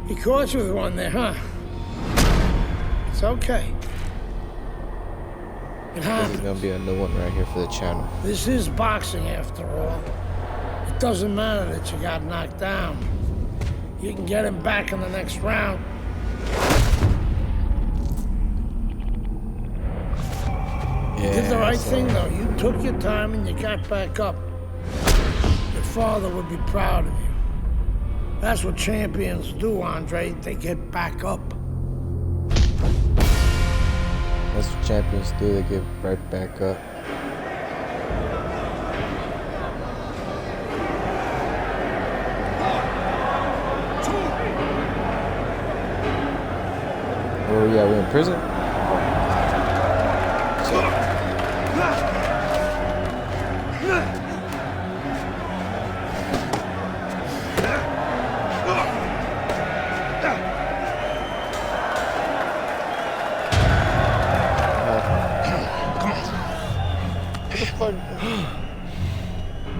He caught you with one there, huh? It's okay. It happens. There's gonna be a new one right here for the channel. This is boxing after all. It doesn't matter that you got knocked down. You can get him back in the next round. You did the right thing, though. You took your time and you got back up. Your father would be proud of you. That's what champions do, Andre. They get back up. That's what champions do. They get right back up. Oh yeah, we're in prison?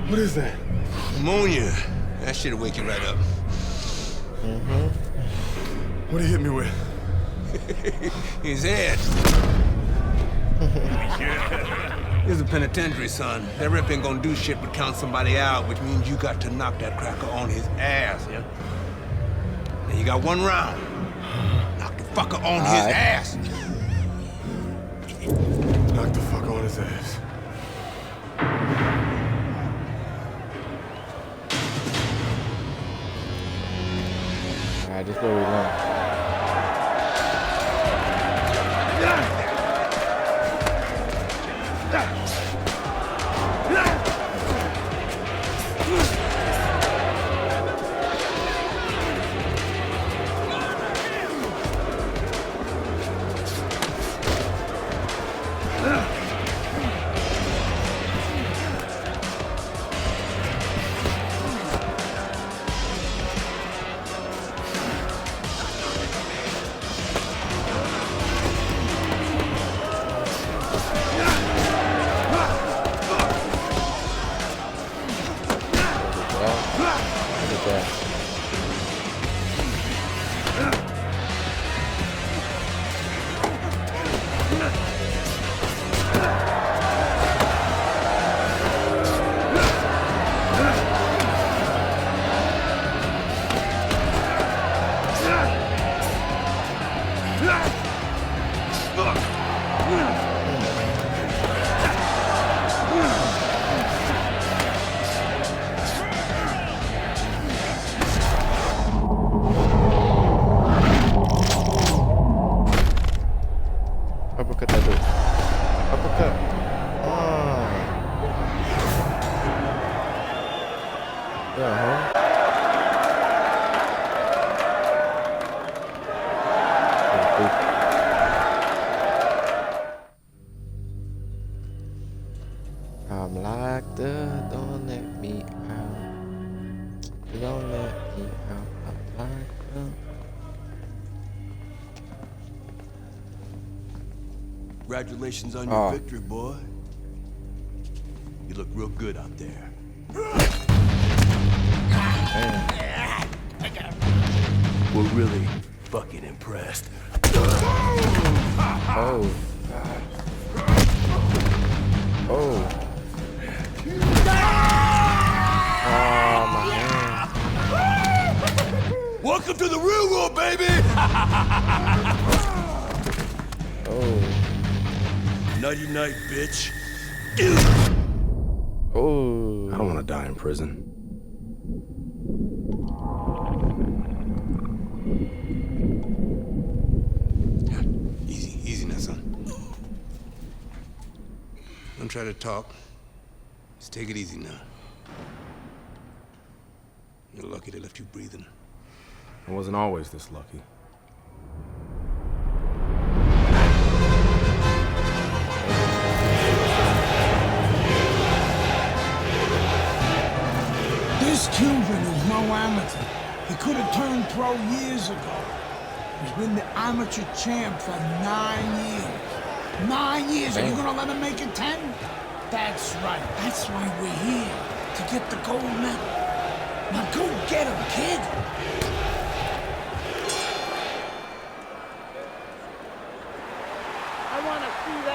What is that? Pneumonia. That shit'll wake you right up. What did he hit me with? His head. He's a penitentiary, son. That rep ain't gonna do shit but count somebody out, which means you got to knock that cracker on his ass, yeah? And you got one round. Knock the fucker on his ass. Knock the fuck on his ass. Alright, this is where we learn. Uppercut that dude. Uppercut. Yeah, huh? I'm locked up, don't let me out. Don't let me out. I'm locked up. Congratulations on your victory, boy. You look real good out there. We're really fucking impressed. Oh. Oh. Oh, my hand. Welcome to the real world, baby! Oh. Nighty night, bitch. Oh. I don't want to die in prison. Easy now, son. Don't try to talk. Just take it easy now. You're lucky they left you breathing. I wasn't always this lucky. This Cuban is no amateur. He could have turned pro years ago. He's been the amateur champ for 9 years. 9 years, are you gonna let him make it 10? That's right, that's why we're here, to get the gold medal. Now go get him, kid.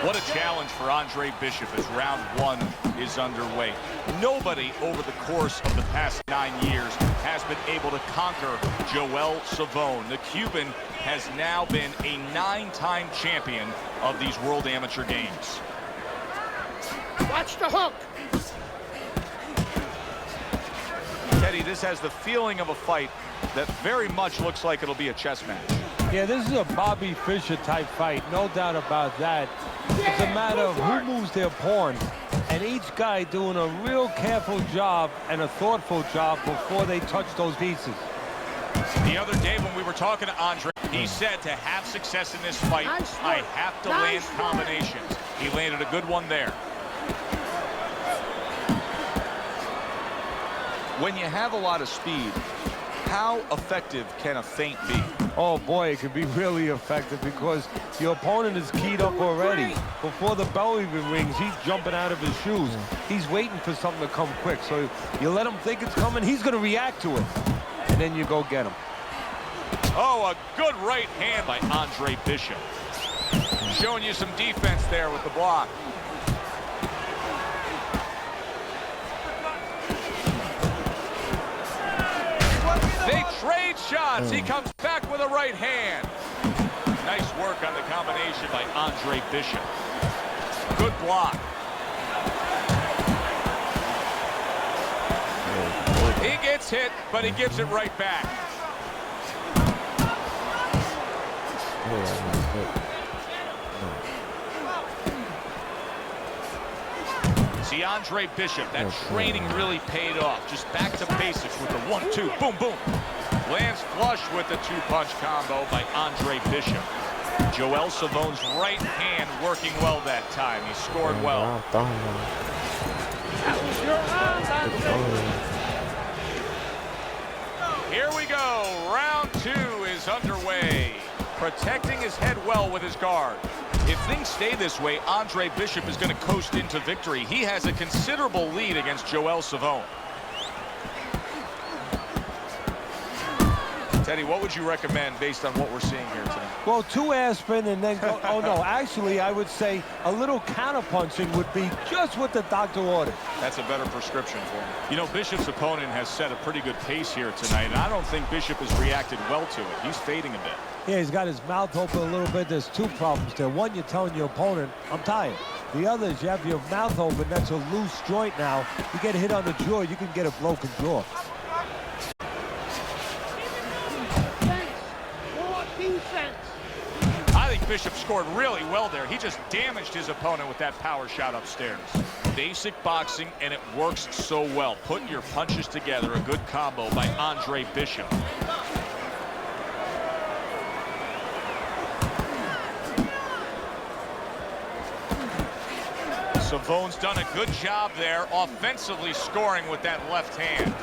What a challenge for Andre Bishop as round one is underway. Nobody over the course of the past 9 years has been able to conquer Joel Savone. The Cuban has now been a 9-time champion of these World Amateur Games. Watch the hook. Teddy, this has the feeling of a fight that very much looks like it'll be a chess match. Yeah, this is a Bobby Fischer type fight, no doubt about that. It's a matter of who moves their pawn, and each guy doing a real careful job and a thoughtful job before they touch those pieces. The other day when we were talking to Andre, he said to have success in this fight, I have to land combinations. He landed a good one there. When you have a lot of speed, how effective can a feint be? Oh boy, it can be really effective because your opponent is keyed up already. Before the bell even rings, he's jumping out of his shoes. He's waiting for something to come quick. So you let him think it's coming, he's going to react to it. And then you go get him. Oh, a good right hand by Andre Bishop. Showing you some defense there with the block. They trade shots. He comes back with a right hand. Nice work on the combination by Andre Bishop. Good block. He gets hit, but he gives it right back. See, Andre Bishop, that training really paid off. Just back to basics with the 1-2, boom, boom. Lands flush with the two-punch combo by Andre Bishop. Joel Savone's right hand working well that time. He scored well. That was your round, Andre. Here we go. Round two is underway. Protecting his head well with his guard. If things stay this way, Andre Bishop is going to coast into victory. He has a considerable lead against Joel Savone. Teddy, what would you recommend based on what we're seeing here tonight? Well, 2 aspirin and then go, oh no, actually I would say a little counterpunching would be just what the doctor ordered. That's a better prescription for him. You know, Bishop's opponent has set a pretty good pace here tonight, and I don't think Bishop has reacted well to it. He's fading a bit. Yeah, he's got his mouth open a little bit. There's 2 problems there. One, you're telling your opponent, I'm tired. The other is you have your mouth open. That's a loose joint now. You get hit on the jaw, you can get a broken jaw. I think Bishop scored really well there. He just damaged his opponent with that power shot upstairs. Basic boxing, and it works so well. Putting your punches together, a good combo by Andre Bishop. Savone's done a good job there, offensively scoring with that left hand.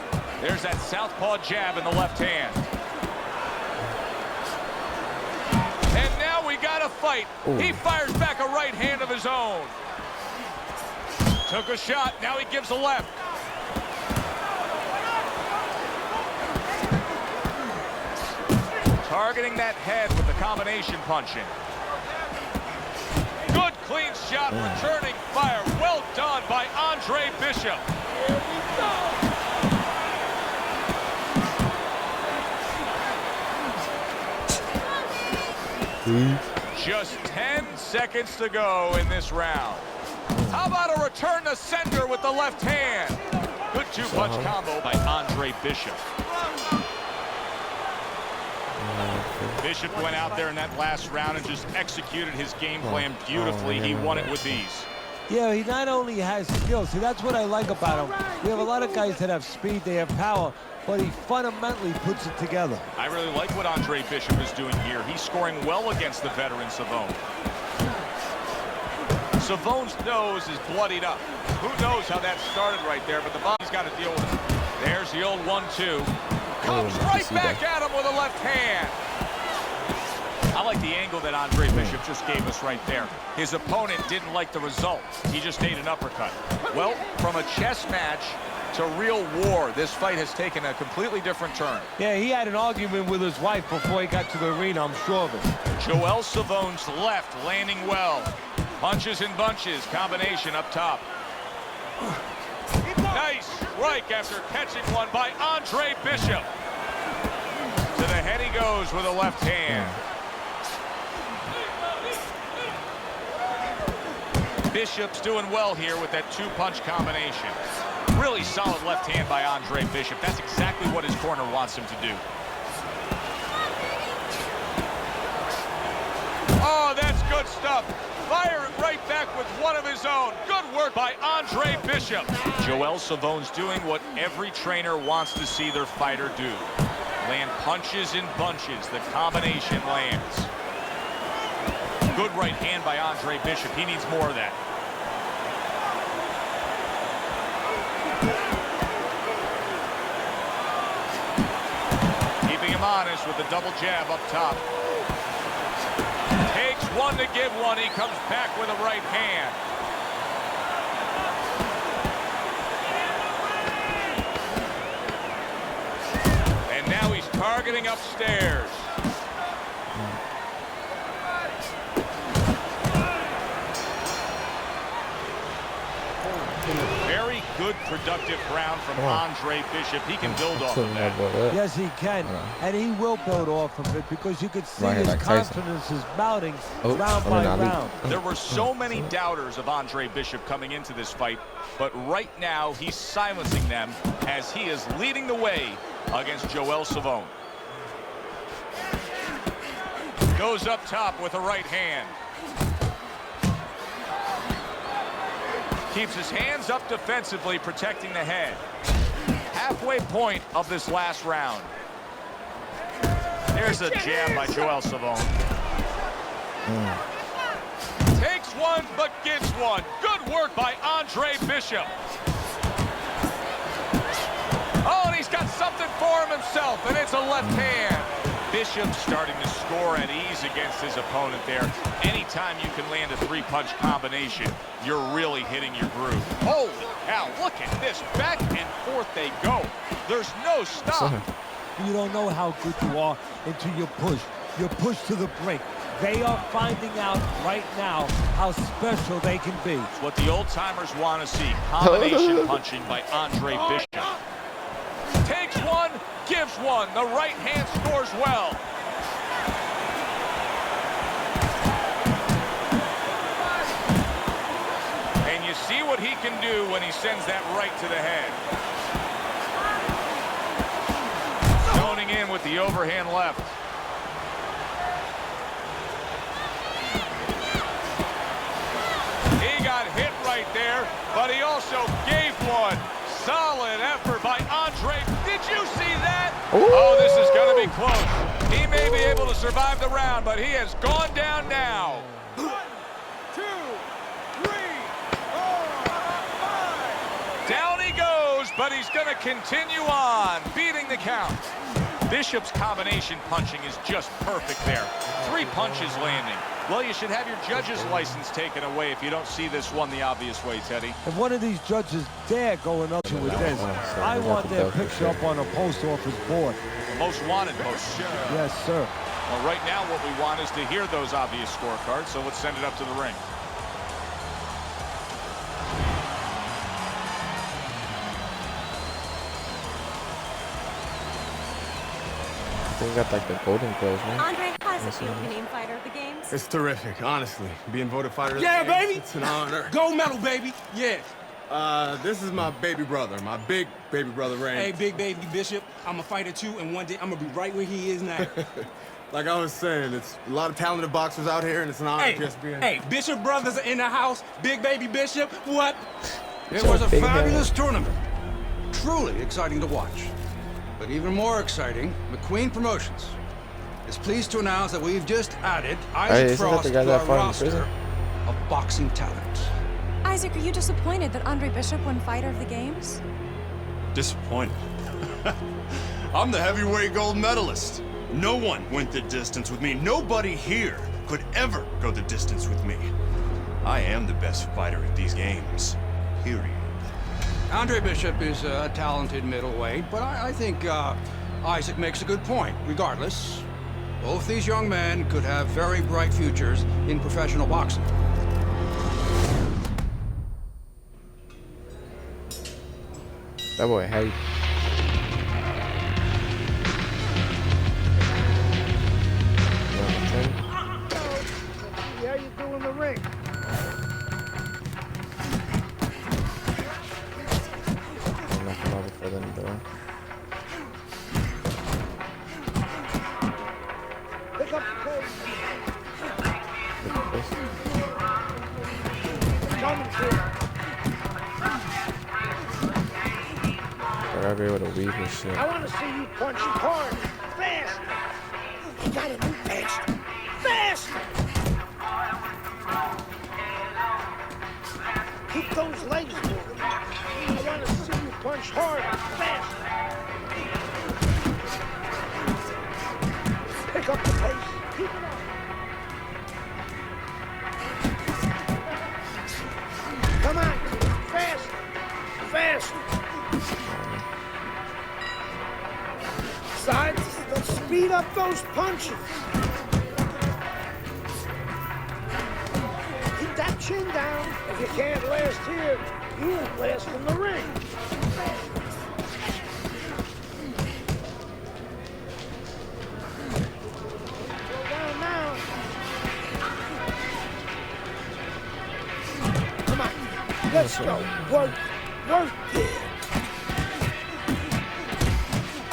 There's that southpaw jab in the left hand. And now we got a fight. Ooh. He fires back a right hand of his own. Took a shot, now he gives a left. Targeting that head with the combination punching. Good clean shot, returning fire. Well done by Andre Bishop. Here we go. Just 10 seconds to go in this round. How about a return to sender with the left hand? Good two-punch combo by Andre Bishop. Bishop went out there in that last round and just executed his game plan beautifully. He won it with ease. Yeah, he not only has skill. See, that's what I like about him. We have a lot of guys that have speed, they have power, but he fundamentally puts it together. I really like what Andre Bishop is doing here. He's scoring well against the veteran Savone. Savone's nose is bloodied up. Who knows how that started right there, but the body's got to deal with it. There's the old 1-2. Comes right back at him with a left hand. I like the angle that Andre Bishop just gave us right there. His opponent didn't like the result. He just ate an uppercut. Well, from a chess match to real war, this fight has taken a completely different turn. Yeah, he had an argument with his wife before he got to the arena, I'm sure of it. Joel Savone's left landing well. Punches and bunches, combination up top. Nice strike after catching one by Andre Bishop. To the head he goes with a left hand. Bishop's doing well here with that two-punch combination. Really solid left hand by Andre Bishop. That's exactly what his corner wants him to do. Oh, that's good stuff. Firing right back with one of his own. Good work by Andre Bishop. Joel Savone's doing what every trainer wants to see their fighter do. Land punches in bunches. The combination lands. Good right hand by Andre Bishop. He needs more of that. Keeping him honest with the double jab up top. Takes one to give one. He comes back with a right hand. And now he's targeting upstairs. Very good, productive round from Andre Bishop. He can build off of that. Yes, he can. And he will build off of it because you could see Right, his like Tyson. confidence is mounting round I by mean, Ali. round. There were so many doubters of Andre Bishop coming into this fight, but right now he's silencing them as he is leading the way against Joel Savone. Goes up top with a right hand. Keeps his hands up defensively, protecting the head. Halfway point of this last round. There's a jab by Joel Savone. Takes one, but gives one. Good work by Andre Bishop. Oh, and he's got something for him himself, and it's a left hand. Bishop starting to score at ease against his opponent there. Anytime you can land a three-punch combination, you're really hitting your groove. Holy cow, look at this. Back and forth they go. There's no stop. You don't know how good you are until you push. You push to the brink. They are finding out right now how special they can be. It's what the old-timers want to see. Combination punching by Andre Bishop. Takes one, gives one. The right hand scores well. And you see what he can do when he sends that right to the head. Zoning in with the overhand left. He got hit right there, but he also gave one. Solid effort by Andre. Did you see that? Ooh. Oh, this is going to be close. He may be able to survive the round, but he has gone down now. 1, 2, 3, 4, 5. Down he goes, but he's going to continue on, beating the count. Bishop's combination punching is just perfect there. 3 punches landing. Well, you should have your judge's license taken away if you don't see this one the obvious way, Teddy. If one of these judges dare go another with this, I want their picture up on a post office board. Most wanted post. Yes, sir. Well, right now what we want is to hear those obvious scorecards, so let's send it up to the ring. They got like the golden gloves, man. Andre, how's it feel to be named fighter of the games? It's terrific, honestly. Being voted fighter of Yeah, the games, baby. it's an honor. Gold medal, baby. Yeah. This is my baby brother, my big baby brother, Ray. Hey, big baby Bishop. I'm a fighter too, and one day I'm gonna be right where he is now. Like I was saying, it's a lot of talented boxers out here, and it's an honor just being... Hey, Bishop brothers are in the house. Big baby Bishop, what? It was a fabulous tournament. Truly exciting to watch. But even more exciting, McQueen Promotions is pleased to announce that we've just added Isaac isn't that Frost the guy to that our fought in roster prison? of boxing talent. Isaac, are you disappointed that Andre Bishop won fighter of the games? Disappointed. I'm the heavyweight gold medalist. No one went the distance with me. Nobody here could ever go the distance with me. I am the best fighter at these games. Period. Andre Bishop is a talented middleweight, but I think Isaac makes a good point. That boy heavy. See how you do in the ring. Knock him out before the door. Pick up the pace. Look at this. Coming to I gotta be able to weave his shit. I want to see you punch it hard, fast. You gotta move fast, fast. Keep those legs moving. I want to see you punch hard, fast. Pick up the pace. Keep it up. Come on, fast, fast. Sides, let's speed up those punches. Keep that chin down. If you can't last here, you won't last in the ring. Go down now. Come on, let's go. Work it.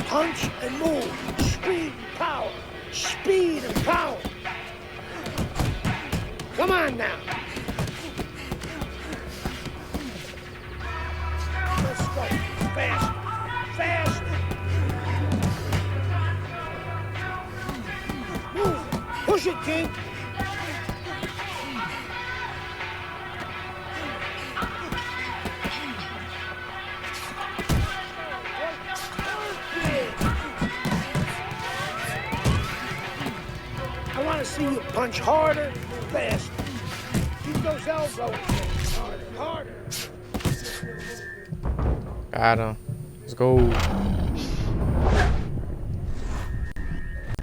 Punch and move. Speed and power. Speed and power. Come on now. Let's go. Fast. Fast. Move. Push it, King. I want to see you punch harder, faster. Keep those elbows harder, harder. Got him. Let's go.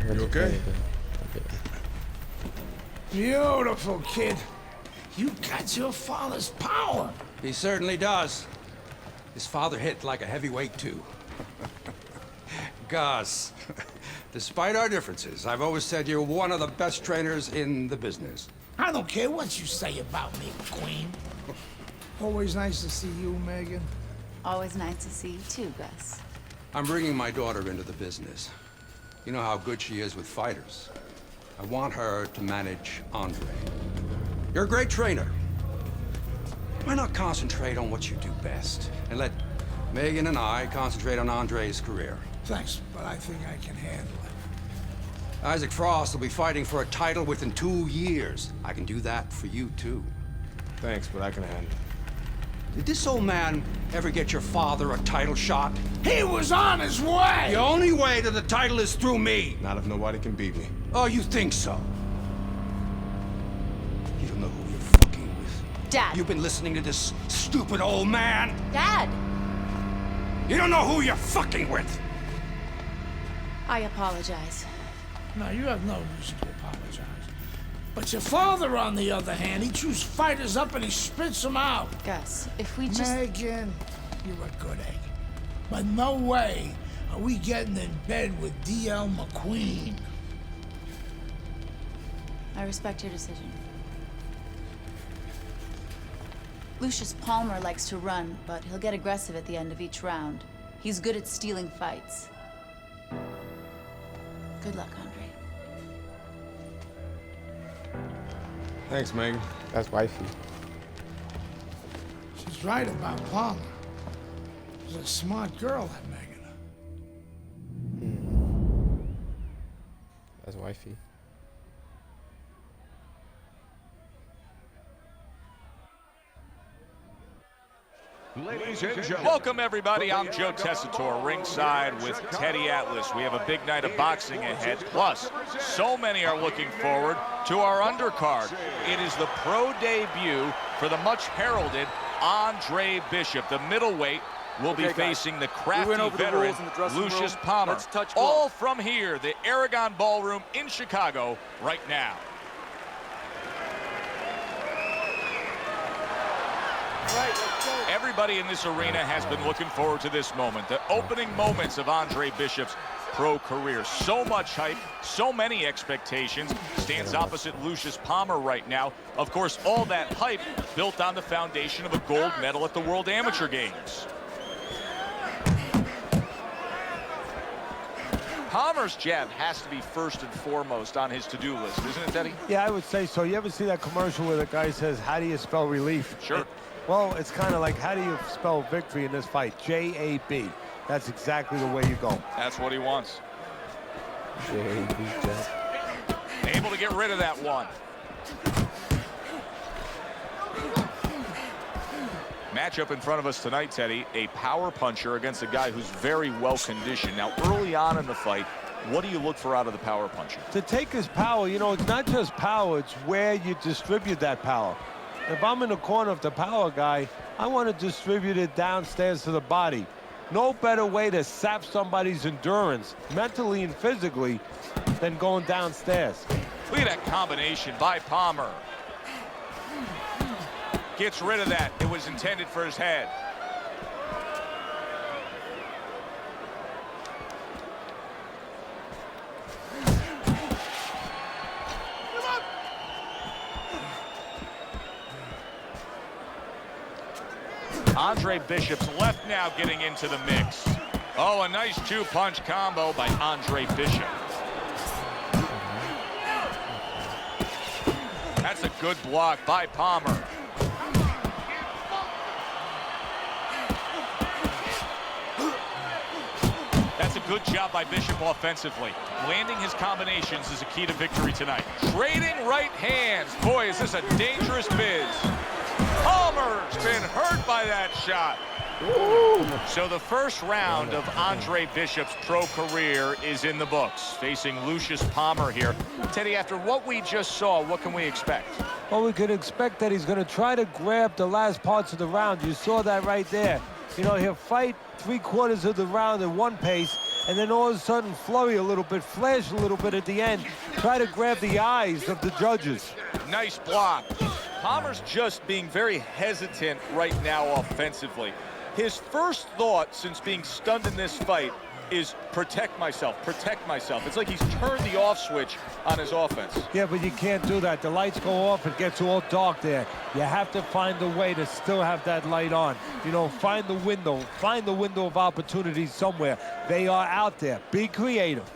You okay? Beautiful, kid. You got your father's power. He certainly does. His father hit like a heavyweight, too. Gus, despite our differences, I've always said you're one of the best trainers in the business. I don't care what you say about me, Queen. Always nice to see you, Megan. Always nice to see you too, Gus. I'm bringing my daughter into the business. You know how good she is with fighters. I want her to manage Andre. You're a great trainer. Why not concentrate on what you do best and let Megan and I concentrate on Andre's career? Thanks, but I think I can handle it. Isaac Frost will be fighting for a title within 2 years. I can do that for you, too. Thanks, but I can handle it. Did this old man ever get your father a title shot? He was on his way! The only way to the title is through me. Not if nobody can beat me. Oh, you think so? You don't know who you're fucking with. Dad. You've been listening to this stupid old man. Dad! You don't know who you're fucking with. I apologize. No, you have no reason to apologize. But your father, on the other hand, he chews fighters up and he spits them out. Gus, if we just... Megan, you're a good egg. But no way are we getting in bed with D.L. McQueen. I respect your decision. Lucius Palmer likes to run, but he'll get aggressive at the end of each round. He's good at stealing fights. Good luck, Andre. Thanks, Megan. That's wifey. She's right about Palmer. She's a smart girl, that Megan. That's wifey. Ladies and gentlemen. Welcome, everybody. I'm Joe Tessitore, ringside with Teddy Atlas. We have a big night of boxing ahead. Plus, so many are looking forward to our undercard. It is the pro debut for the much heralded Andre Bishop. The middleweight will be facing the crafty veteran Lucius Palmer. All from here, the Aragon Ballroom in Chicago right now. All right, let's go. Everybody in this arena has been looking forward to this moment, the opening moments of Andre Bishop's pro career. So much hype, so many expectations. Stands opposite Lucius Palmer right now. Of course, all that hype built on the foundation of a gold medal at the World Amateur Games. Palmer's jab has to be first and foremost on his to-do list, isn't it, Teddy? Yeah, I would say so. You ever see that commercial where the guy says, how do you spell relief? Sure. Well, it's kind of like, how do you spell victory in this fight? J-A-B. That's exactly the way you go. That's what he wants. J-A-B jab. Able to get rid of that one. Matchup in front of us tonight, Teddy, a power puncher against a guy who's very well conditioned. Now, early on in the fight, what do you look for out of the power puncher? To take his power, you know, it's not just power, it's where you distribute that power. If I'm in the corner of the power guy, I want to distribute it downstairs to the body. No better way to sap somebody's endurance, mentally and physically, than going downstairs. Look at that combination by Palmer. Gets rid of that. It was intended for his head. Andre Bishop's left now getting into the mix. Oh, a nice two-punch combo by Andre Bishop. That's a good block by Palmer. That's a good job by Bishop offensively. Landing his combinations is a key to victory tonight. Trading right hands. Boy, is this a dangerous biz. Palmer's been hurt by that shot. Ooh. So the first round of Andre Bishop's pro career is in the books, facing Lucius Palmer here. Teddy, after what we just saw, what can we expect? Well, we could expect that he's going to try to grab the last parts of the round. You saw that right there. You know, he'll fight 3/4 of the round at one pace, and then all of a sudden flurry a little bit, flash a little bit at the end, try to grab the eyes of the judges. Nice block. Palmer's just being very hesitant right now offensively. His first thought since being stunned in this fight is protect myself, protect myself. It's like he's turned the off switch on his offense. Yeah, but you can't do that. The lights go off, it gets all dark there. You have to find a way to still have that light on. You know, find the window of opportunity somewhere. They are out there. Be creative.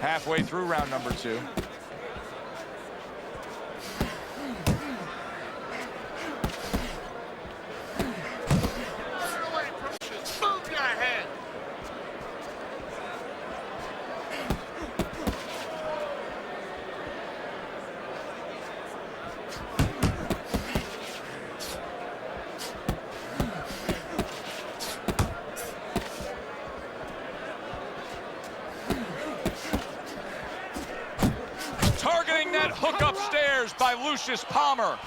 Halfway through round number 2. Hook upstairs by Lucius Palmer.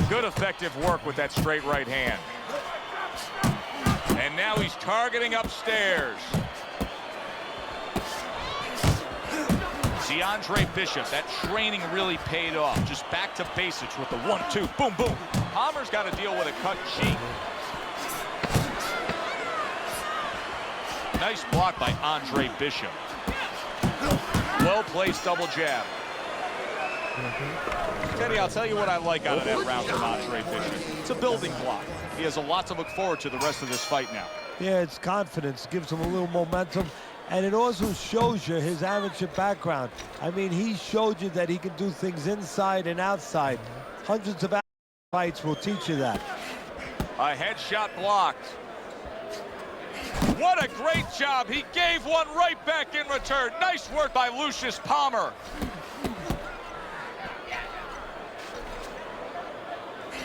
Good effective work with that straight right hand. And now he's targeting upstairs. See, Andre Bishop, that training really paid off. Just back to basics with the 1-2, boom, boom. Palmer's got to deal with a cut cheek. Nice block by Andre Bishop. Well-placed double jab. Teddy, I'll tell you what I like out of that round from Andre Bishop. It's a building block. He has a lot to look forward to the rest of this fight now. Yeah, it's confidence, gives him a little momentum, and it also shows you his amateur background. I mean, he showed you that he can do things inside and outside. Hundreds of fights will teach you that. A headshot blocked. What a great job. He gave one right back in return. Nice work by Lucius Palmer.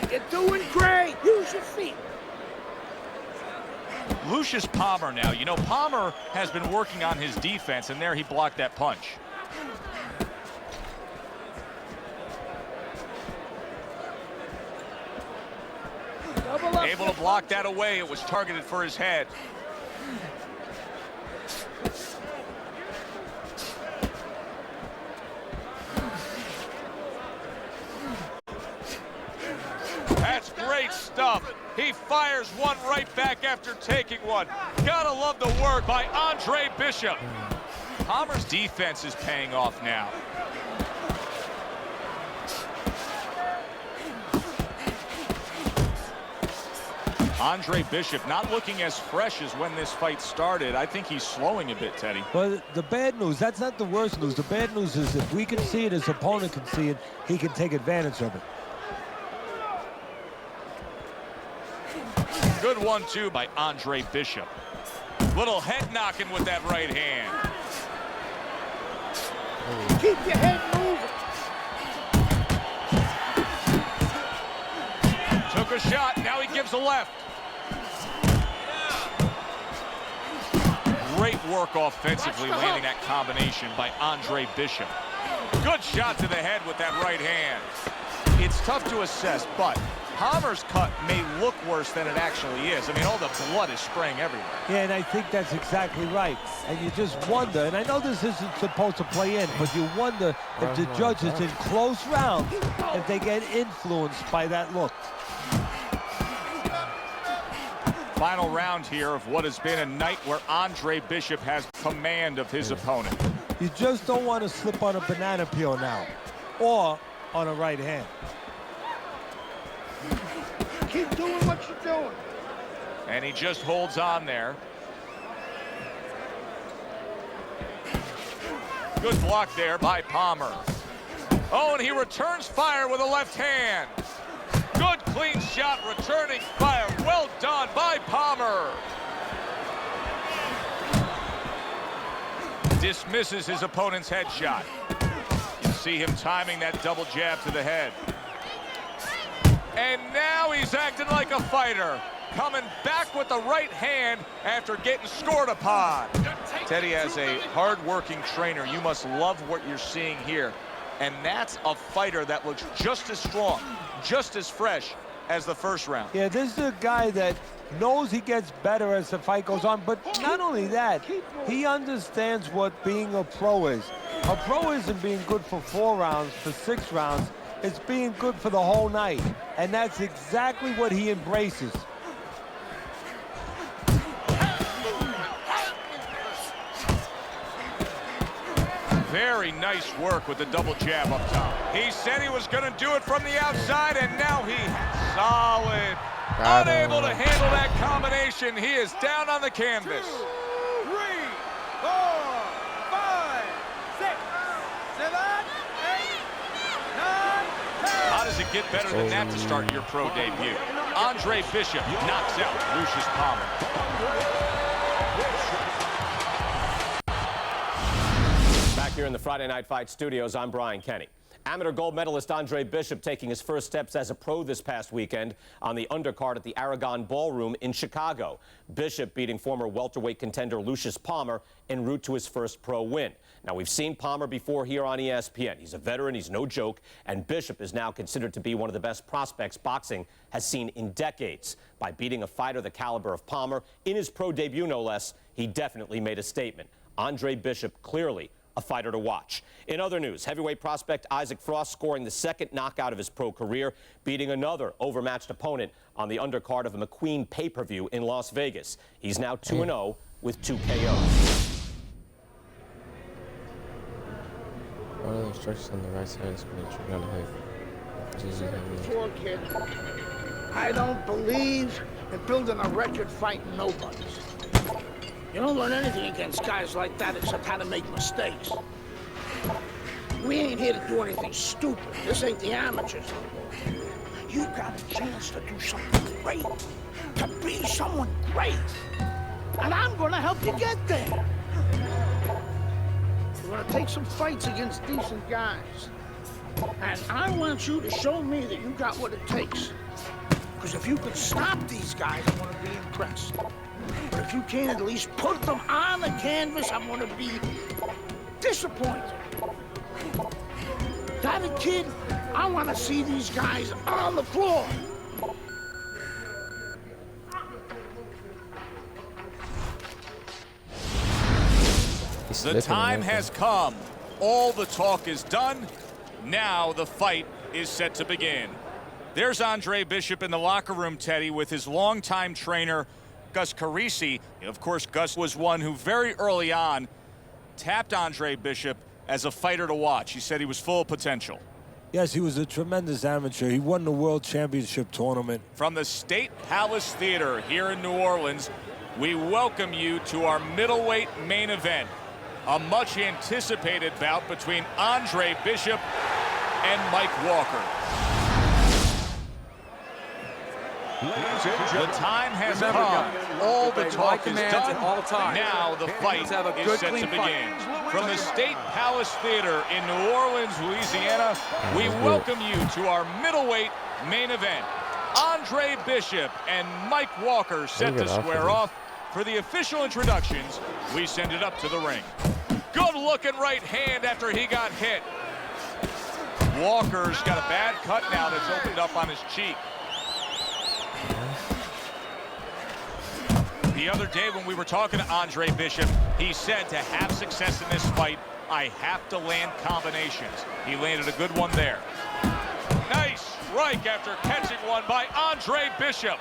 You're doing great. Use your feet. Lucius Palmer now. You know, Palmer has been working on his defense, and there he blocked that punch. Able to block that away. It was targeted for his head. Great stuff. He fires one right back after taking one. Gotta love the work by Andre Bishop. Palmer's defense is paying off now. Andre Bishop not looking as fresh as when this fight started. I think he's slowing a bit, Teddy. Well, the bad news, that's not the worst news. The bad news is if we can see it, his opponent can see it, he can take advantage of it. Good 1-2 by Andre Bishop. Little head knocking with that right hand. Keep your head moving. Took a shot, now he gives a left. Great work offensively, landing that combination by Andre Bishop. Good shot to the head with that right hand. It's tough to assess, but Palmer's cut may look worse than it actually is. I mean, all the blood is spraying everywhere. Yeah, and I think that's exactly right. And you just wonder, and I know this isn't supposed to play in, but you wonder if the judges in close rounds, if they get influenced by that look. Final round here of what has been a night where Andre Bishop has command of his opponent. You just don't want to slip on a banana peel now, or on a right hand. Keep doing what you're doing. And he just holds on there. Good block there by Palmer. Oh, and he returns fire with a left hand. Good clean shot, returning fire. Well done by Palmer. Dismisses his opponent's headshot. You see him timing that double jab to the head. And now he's acting like a fighter. Coming back with the right hand after getting scored upon. Teddy, as a hard-working trainer, you must love what you're seeing here. And that's a fighter that looks just as strong, just as fresh as the first round. Yeah, this is a guy that knows he gets better as the fight goes on, but not only that, he understands what being a pro is. A pro isn't being good for 4 rounds, for 6 rounds. It's being good for the whole night. And that's exactly what he embraces. Very nice work with the double jab up top. He said he was going to do it from the outside, and now he solid. Unable to handle that combination. He is down on the canvas. 2, 3, 4, 5, 6, 7, 8, 9, 10. How does it get better than that to start your pro debut? Andre Bishop knocks out Lucius Palmer. Here in the Friday Night Fight studios, I'm Brian Kenny. Amateur gold medalist Andre Bishop taking his first steps as a pro this past weekend on the undercard at the Aragon Ballroom in Chicago. Bishop beating former welterweight contender Lucius Palmer en route to his first pro win. Now, we've seen Palmer before here on ESPN. He's a veteran, he's no joke, and Bishop is now considered to be one of the best prospects boxing has seen in decades. By beating a fighter the caliber of Palmer in his pro debut, no less, he definitely made a statement. Andre Bishop clearly a fighter to watch. In other news, heavyweight prospect Isaac Frost scoring the second knockout of his pro career, beating another overmatched opponent on the undercard of a McQueen pay-per-view in Las Vegas. He's now 2-0 with 2 KOs. One of the instructions on the right side is going to trigger on the head. Poor kid. I don't believe in building a record fighting nobodies. You don't learn anything against guys like that except how to make mistakes. We ain't here to do anything stupid. This ain't the amateurs. You got a chance to do something great, to be someone great. And I'm gonna help you get there. We're gonna take some fights against decent guys. And I want you to show me that you got what it takes. Because if you can stop these guys, I'm gonna be impressed. But if you can't at least put them on the canvas, I'm gonna be disappointed. Got it, kid? I wanna see these guys on the floor. The time has come. All the talk is done. Now the fight is set to begin. There's Andre Bishop in the locker room, Teddy, with his longtime trainer, Gus Carisi. Of course, Gus was one who very early on tapped Andre Bishop as a fighter to watch. He said he was full of potential. Yes, he was a tremendous amateur. He won the World Championship tournament. From the State Palace Theater here in New Orleans, we welcome you to our middleweight main event. A much anticipated bout between Andre Bishop and Mike Walker. The time has come. All the talk is done. Now the fight is set to begin. From the State Palace Theater in New Orleans, Louisiana, we welcome you to our middleweight main event. Andre Bishop and Mike Walker set to square off. For the official introductions, we send it up to the ring. Good-looking right hand after he got hit. Walker's got a bad cut now that's opened up on his cheek. The other day when we were talking to Andre Bishop, he said to have success in this fight, I have to land combinations. He landed a good one there. Nice strike after catching one by Andre Bishop.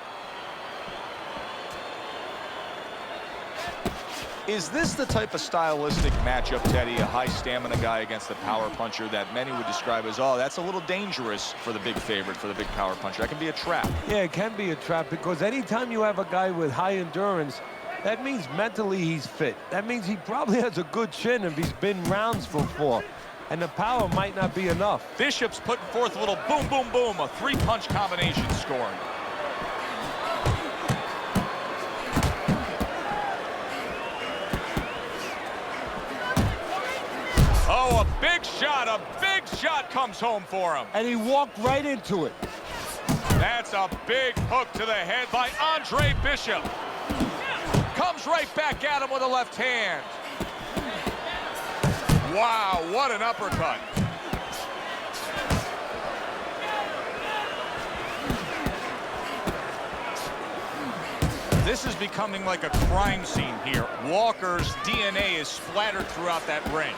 Is this the type of stylistic matchup, Teddy, a high stamina guy against the power puncher that many would describe as, oh, that's a little dangerous for the big favorite, for the big power puncher? That can be a trap. Yeah, it can be a trap because anytime you have a guy with high endurance, that means mentally he's fit. That means he probably has a good chin if he's been rounds before. And the power might not be enough. Bishop's putting forth a little boom, boom, boom, a three-punch combination scoring. Oh, a big shot comes home for him. And he walked right into it. That's a big hook to the head by Andre Bishop. Comes right back at him with a left hand. Wow, what an uppercut. This is becoming like a crime scene here. Walker's DNA is splattered throughout that ring.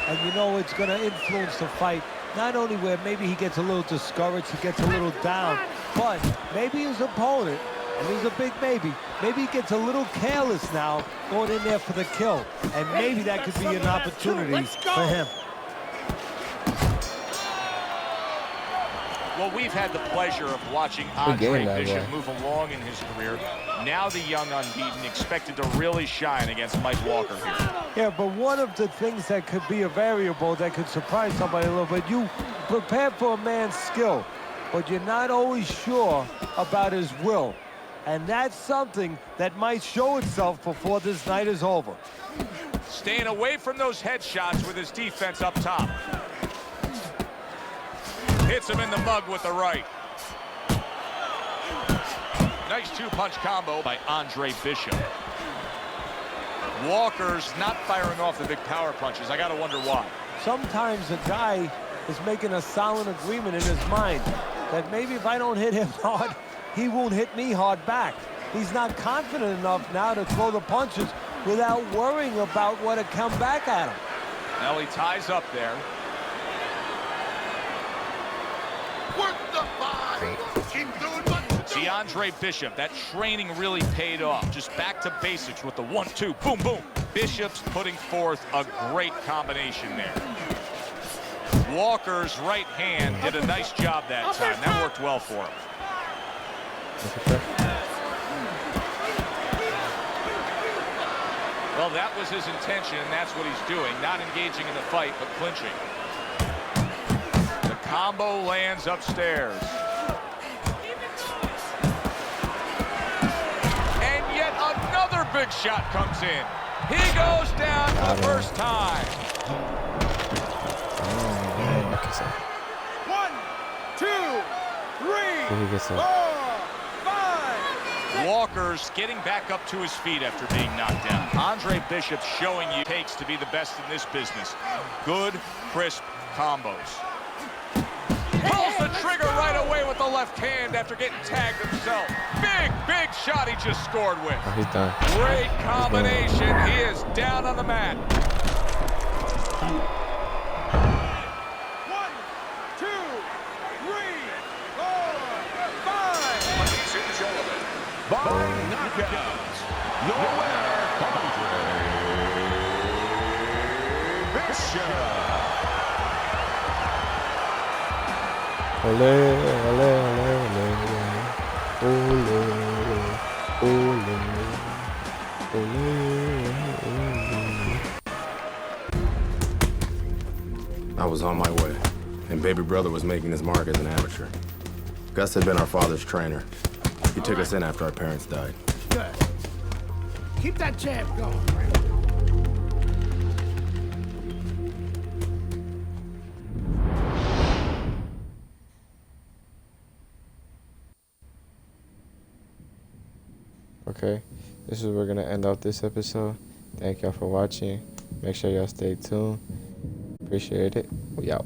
And you know it's going to influence the fight, not only where maybe he gets a little discouraged, he gets a little down, but maybe his opponent, and he's a big maybe he gets a little careless now going in there for the kill. And maybe that could be an opportunity for him. Well, we've had the pleasure of watching Andre Bishop move along in his career. Now the young unbeaten expected to really shine against Mike Walker here. Yeah, but one of the things that could be a variable that could surprise somebody a little bit, you prepare for a man's skill, but you're not always sure about his will. And that's something that might show itself before this night is over. Staying away from those headshots with his defense up top. Hits him in the mug with the right. Nice two-punch combo by Andre Bishop. Walker's not firing off the big power punches. I gotta wonder why. Sometimes a guy is making a silent agreement in his mind that maybe if I don't hit him hard, he won't hit me hard back. He's not confident enough now to throw the punches without worrying about what to come back at him. Now he ties up there. Work the body. Keep doing what you do. See, Andre Bishop, that training really paid off. Just back to basics with the 1-2, boom, boom. Bishop's putting forth a great combination there. Walker's right hand did a nice job that time. That worked well for him. Well, that was his intention, and that's what he's doing. Not engaging in the fight, but clinching. The combo lands upstairs. And yet another big shot comes in. He goes down for the first time. 1, 2, 3, 4, 5. Walker's getting back up to his feet after being knocked down. Andre Bishop showing you what it takes to be the best in this business. Good, crisp combos. Pulls the trigger right away with the left hand after getting tagged himself. Big shot he just scored with. Oh, he's done. Great combination. He is down on the mat. 1, 2, 3, 4. by knockout. Your winner, Andre Bishop. Ole, ole, ole, ole, ole, ole, I was on my way, and baby brother was making his mark as an amateur. Gus had been our father's trainer. He took us in after our parents died. Good. Keep that jab going. Okay, this is where we're gonna end off this episode. Thank y'all for watching. Make sure y'all stay tuned. Appreciate it. We out.